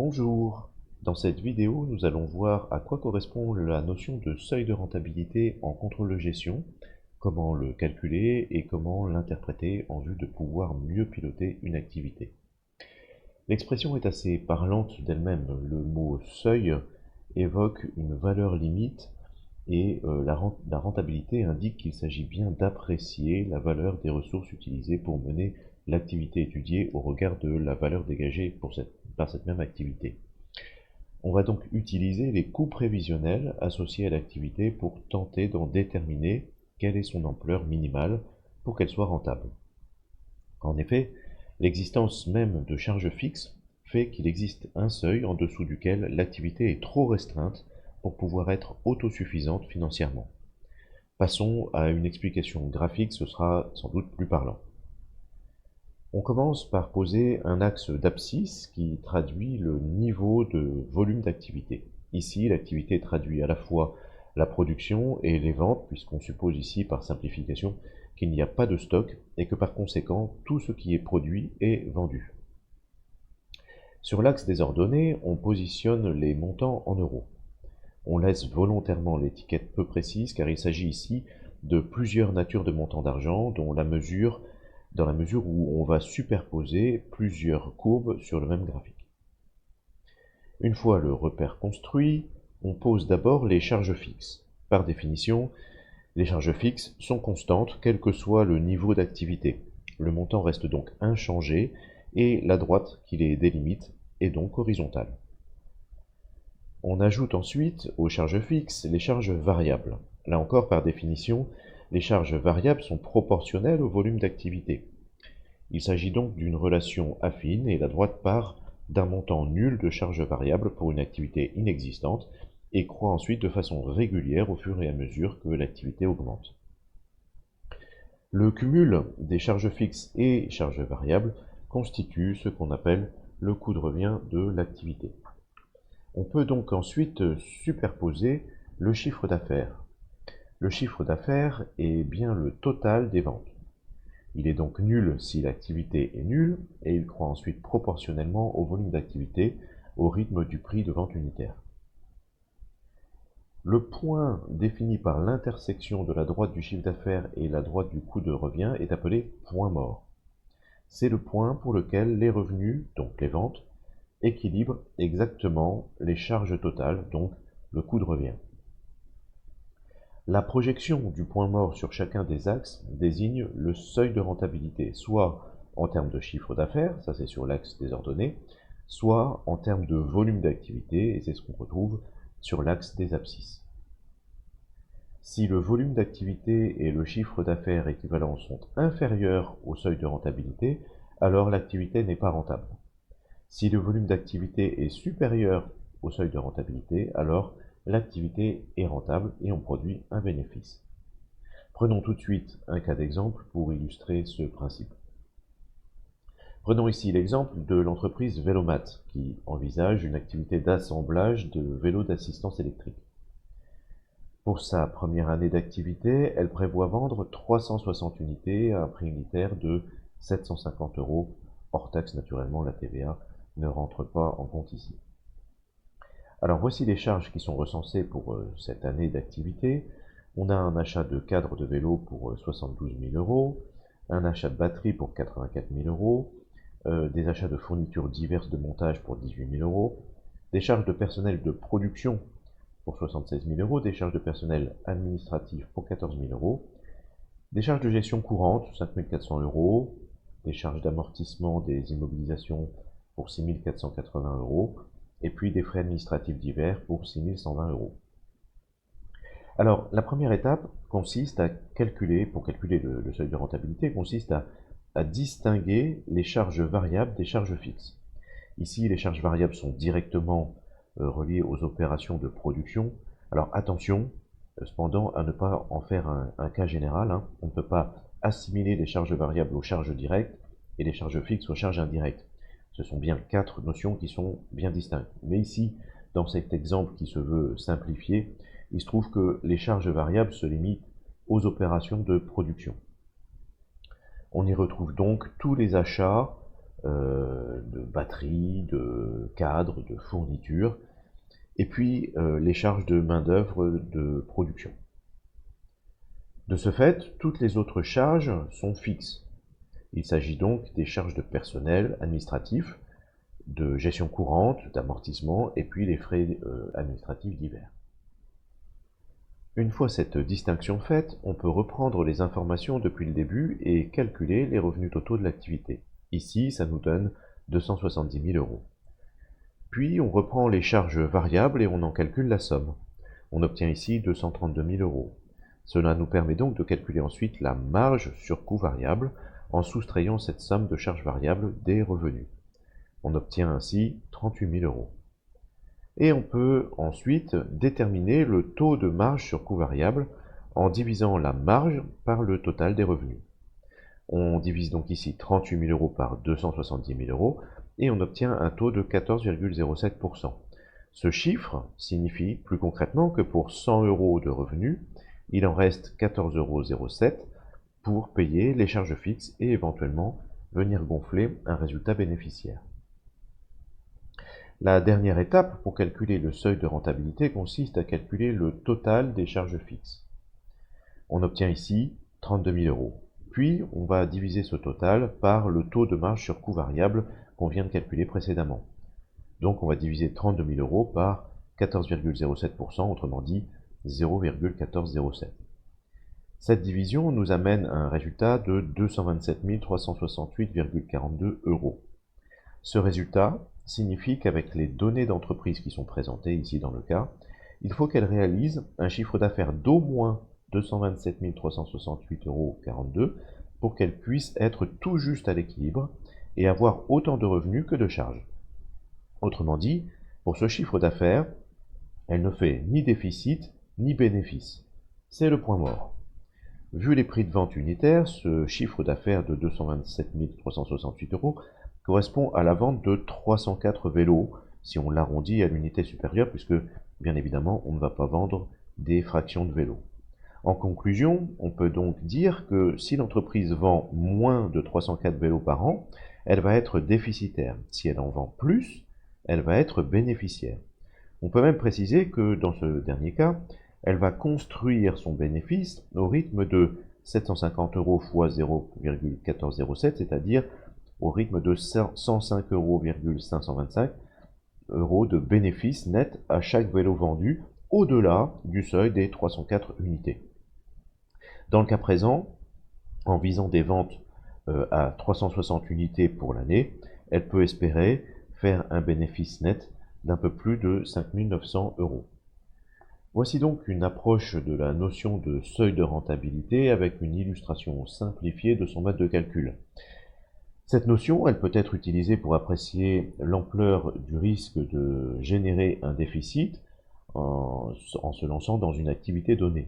Bonjour, dans cette vidéo nous allons voir à quoi correspond la notion de seuil de rentabilité en contrôle de gestion, comment le calculer et comment l'interpréter en vue de pouvoir mieux piloter une activité. L'expression est assez parlante d'elle-même, le mot seuil évoque une valeur limite et la rentabilité indique qu'il s'agit bien d'apprécier la valeur des ressources utilisées pour mener l'activité étudiée au regard de la valeur dégagée par cette même activité. On va donc utiliser les coûts prévisionnels associés à l'activité pour tenter d'en déterminer quelle est son ampleur minimale pour qu'elle soit rentable. En effet, l'existence même de charges fixes fait qu'il existe un seuil en dessous duquel l'activité est trop restreinte pour pouvoir être autosuffisante financièrement. Passons à une explication graphique, ce sera sans doute plus parlant. On commence par poser un axe d'abscisse qui traduit le niveau de volume d'activité. Ici, l'activité traduit à la fois la production et les ventes, puisqu'on suppose ici, par simplification, qu'il n'y a pas de stock et que par conséquent, tout ce qui est produit est vendu. Sur l'axe des ordonnées, on positionne les montants en euros. On laisse volontairement l'étiquette peu précise car il s'agit ici de plusieurs natures de montants d'argent dans la mesure où on va superposer plusieurs courbes sur le même graphique. Une fois le repère construit, on pose d'abord les charges fixes. Par définition, les charges fixes sont constantes quel que soit le niveau d'activité. Le montant reste donc inchangé et la droite qui les délimite est donc horizontale. On ajoute ensuite aux charges fixes les charges variables. Là encore, par définition, les charges variables sont proportionnelles au volume d'activité. Il s'agit donc d'une relation affine et la droite part d'un montant nul de charges variables pour une activité inexistante et croît ensuite de façon régulière au fur et à mesure que l'activité augmente. Le cumul des charges fixes et charges variables constitue ce qu'on appelle le coût de revient de l'activité. On peut donc ensuite superposer le chiffre d'affaires. Le chiffre d'affaires est bien le total des ventes. Il est donc nul si l'activité est nulle et il croît ensuite proportionnellement au volume d'activité au rythme du prix de vente unitaire. Le point défini par l'intersection de la droite du chiffre d'affaires et la droite du coût de revient est appelé point mort. C'est le point pour lequel les revenus, donc les ventes, équilibrent exactement les charges totales, donc le coût de revient. La projection du point mort sur chacun des axes désigne le seuil de rentabilité, soit en termes de chiffre d'affaires, ça c'est sur l'axe des ordonnées, soit en termes de volume d'activité, et c'est ce qu'on retrouve sur l'axe des abscisses. Si le volume d'activité et le chiffre d'affaires équivalent sont inférieurs au seuil de rentabilité, alors l'activité n'est pas rentable. Si le volume d'activité est supérieur au seuil de rentabilité, alors l'activité est rentable et on produit un bénéfice. Prenons tout de suite un cas d'exemple pour illustrer ce principe. Prenons ici l'exemple de l'entreprise Vélomat qui envisage une activité d'assemblage de vélos d'assistance électrique. Pour sa première année d'activité, elle prévoit vendre 360 unités à un prix unitaire de 750 €, hors taxe naturellement, la TVA ne rentre pas en compte ici. Alors voici les charges qui sont recensées pour cette année d'activité. On a un achat de cadre de vélo pour 72 000 €, un achat de batterie pour 84 000 €, des achats de fournitures diverses de montage pour 18 000 €, des charges de personnel de production pour 76 000 €, des charges de personnel administratif pour 14 000 €, des charges de gestion courante, 5 400 €, des charges d'amortissement des immobilisations pour 6 480 €, et puis des frais administratifs divers pour 6 120 €. Alors, la première étape consiste à calculer, pour calculer le seuil de rentabilité, consiste à distinguer les charges variables des charges fixes. Ici, les charges variables sont directement reliées aux opérations de production. Alors attention, cependant, à ne pas en faire un cas général, hein. On ne peut pas assimiler les charges variables aux charges directes et les charges fixes aux charges indirectes. Ce sont bien quatre notions qui sont bien distinctes. Mais ici, dans cet exemple qui se veut simplifié, il se trouve que les charges variables se limitent aux opérations de production. On y retrouve donc tous les achats de batterie, de cadre, de fourniture, et puis les charges de main-d'œuvre de production. De ce fait, toutes les autres charges sont fixes. Il s'agit donc des charges de personnel administratif, de gestion courante, d'amortissement, et puis les frais administratifs divers. Une fois cette distinction faite, on peut reprendre les informations depuis le début et calculer les revenus totaux de l'activité. Ici, ça nous donne 270 000 euros. Puis, on reprend les charges variables et on en calcule la somme. On obtient ici 232 000 euros. Cela nous permet donc de calculer ensuite la marge sur coût variable en soustrayant cette somme de charges variables des revenus. On obtient ainsi 38 000 euros. Et on peut ensuite déterminer le taux de marge sur coût variable en divisant la marge par le total des revenus. On divise donc ici 38 000 euros par 270 000 euros et on obtient un taux de 14,07%. Ce chiffre signifie plus concrètement que pour 100 euros de revenus, il en reste 14,07 € pour payer les charges fixes et éventuellement venir gonfler un résultat bénéficiaire. La dernière étape pour calculer le seuil de rentabilité consiste à calculer le total des charges fixes. On obtient ici 32 000 euros. Puis, on va diviser ce total par le taux de marge sur coût variable qu'on vient de calculer précédemment. Donc, on va diviser 32 000 euros par 14,07%, autrement dit 0,1407. Cette division nous amène à un résultat de 227 368,42 euros. Ce résultat signifie qu'avec les données d'entreprise qui sont présentées ici dans le cas, il faut qu'elle réalise un chiffre d'affaires d'au moins 227 368,42 euros pour qu'elle puisse être tout juste à l'équilibre et avoir autant de revenus que de charges. Autrement dit, pour ce chiffre d'affaires, elle ne fait ni déficit ni bénéfice. C'est le point mort. Vu les prix de vente unitaires, ce chiffre d'affaires de 227 368 euros correspond à la vente de 304 vélos, si on l'arrondit à l'unité supérieure, puisque, bien évidemment, on ne va pas vendre des fractions de vélos. En conclusion, on peut donc dire que si l'entreprise vend moins de 304 vélos par an, elle va être déficitaire. Si elle en vend plus, elle va être bénéficiaire. On peut même préciser que, dans ce dernier cas, elle va construire son bénéfice au rythme de 750 euros fois 0,1407, c'est-à-dire au rythme de 105,525 euros de bénéfice net à chaque vélo vendu, au-delà du seuil des 304 unités. Dans le cas présent, en visant des ventes à 360 unités pour l'année, elle peut espérer faire un bénéfice net d'un peu plus de 5 900 euros. Voici donc une approche de la notion de seuil de rentabilité avec une illustration simplifiée de son mode de calcul. Cette notion, elle peut être utilisée pour apprécier l'ampleur du risque de générer un déficit en se lançant dans une activité donnée.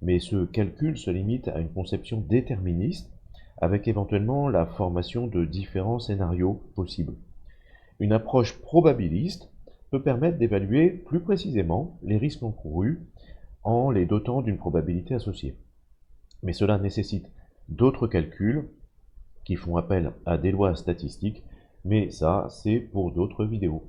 Mais ce calcul se limite à une conception déterministe avec éventuellement la formation de différents scénarios possibles. Une approche probabiliste peut permettre d'évaluer plus précisément les risques encourus en les dotant d'une probabilité associée. Mais cela nécessite d'autres calculs qui font appel à des lois statistiques, mais ça, c'est pour d'autres vidéos.